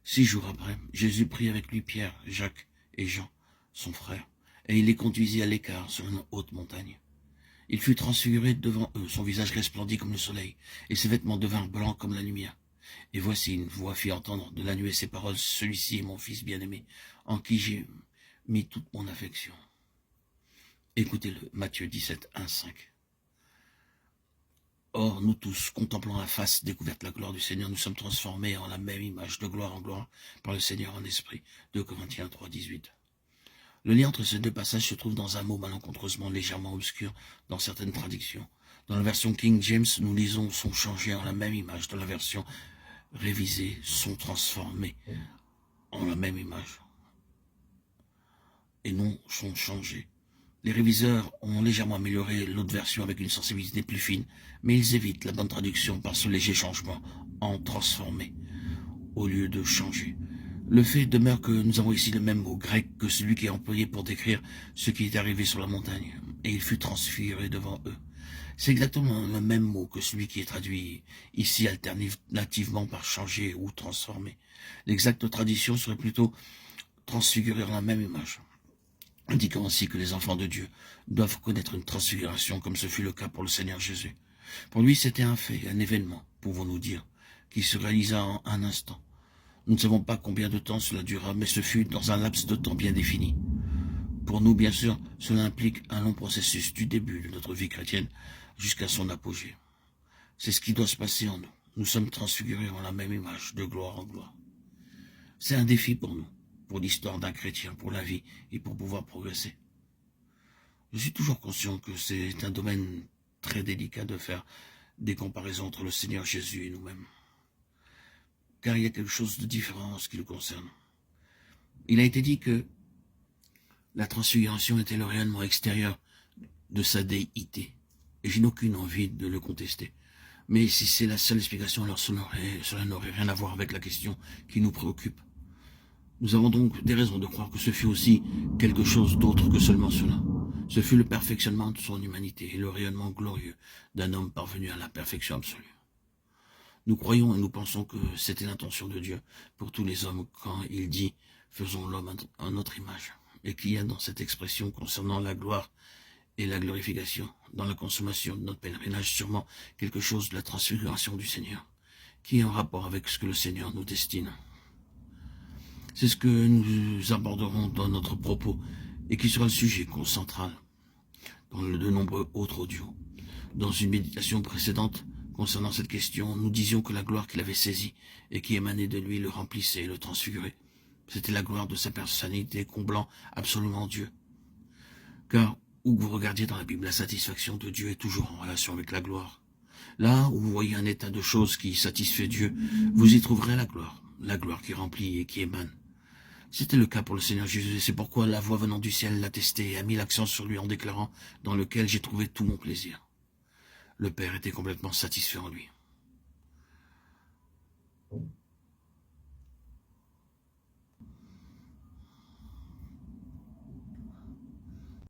6 jours après, Jésus prit avec lui Pierre, Jacques et Jean, son frère, et il les conduisit à l'écart sur une haute montagne. Il fut transfiguré devant eux, son visage resplendit comme le soleil, et ses vêtements devinrent blancs comme la lumière. Et voici une voix fit entendre de la nuée ces paroles, celui-ci est mon fils bien-aimé, en qui j'ai mis toute mon affection. Écoutez-le, Matthieu 17, 1, 5. Or, nous tous, contemplant la face découverte la gloire du Seigneur, nous sommes transformés en la même image, de gloire en gloire, par le Seigneur en esprit. 2 Corinthiens 3, 18. Le lien entre ces deux passages se trouve dans un mot malencontreusement légèrement obscur dans certaines traductions. Dans la version King James, nous lisons « sont changés en la même image ». Dans la version révisée, « sont transformés en la même image ». Et non « sont changés ». Les réviseurs ont légèrement amélioré l'autre version avec une sensibilité plus fine, mais ils évitent la bonne traduction par ce léger changement en transformer au lieu de changer. Le fait demeure que nous avons ici le même mot grec que celui qui est employé pour décrire ce qui est arrivé sur la montagne, et il fut transfiguré devant eux. C'est exactement le même mot que celui qui est traduit ici alternativement par changer ou transformer. L'exacte traduction serait plutôt transfigurer en la même image, indiquant ainsi que les enfants de Dieu doivent connaître une transfiguration comme ce fut le cas pour le Seigneur Jésus. Pour lui, c'était un fait, un événement, pouvons-nous dire, qui se réalisa en un instant. Nous ne savons pas combien de temps cela dura, mais ce fut dans un laps de temps bien défini. Pour nous, bien sûr, cela implique un long processus du début de notre vie chrétienne jusqu'à son apogée. C'est ce qui doit se passer en nous. Nous sommes transfigurés en la même image, de gloire en gloire. C'est un défi pour nous, pour l'histoire d'un chrétien, pour la vie et pour pouvoir progresser. Je suis toujours conscient que c'est un domaine très délicat de faire des comparaisons entre le Seigneur Jésus et nous-mêmes, car il y a quelque chose de différent en ce qui le concerne. Il a été dit que la transfiguration était le rayonnement extérieur de sa déité, et je n'ai aucune envie de le contester. Mais si c'est la seule explication, alors cela n'aurait rien à voir avec la question qui nous préoccupe. Nous avons donc des raisons de croire que ce fut aussi quelque chose d'autre que seulement cela. Ce fut le perfectionnement de son humanité et le rayonnement glorieux d'un homme parvenu à la perfection absolue. Nous croyons et nous pensons que c'était l'intention de Dieu pour tous les hommes quand il dit « faisons l'homme à notre image » et qu'il y a dans cette expression concernant la gloire et la glorification, dans la consommation de notre pèlerinage, sûrement quelque chose de la transfiguration du Seigneur, qui est en rapport avec ce que le Seigneur nous destine. C'est ce que nous aborderons dans notre propos et qui sera le sujet central dans de nombreux autres audios. Dans une méditation précédente concernant cette question, nous disions que la gloire qu'il avait saisie et qui émanait de lui le remplissait et le transfigurait. C'était la gloire de sa personnalité comblant absolument Dieu. Car où que vous regardiez dans la Bible, la satisfaction de Dieu est toujours en relation avec la gloire. Là où vous voyez un état de choses qui satisfait Dieu, vous y trouverez la gloire qui remplit et qui émane. C'était le cas pour le Seigneur Jésus, et c'est pourquoi la voix venant du ciel l'attestait et a mis l'accent sur lui en déclarant « dans lequel j'ai trouvé tout mon plaisir ». Le Père était complètement satisfait en lui.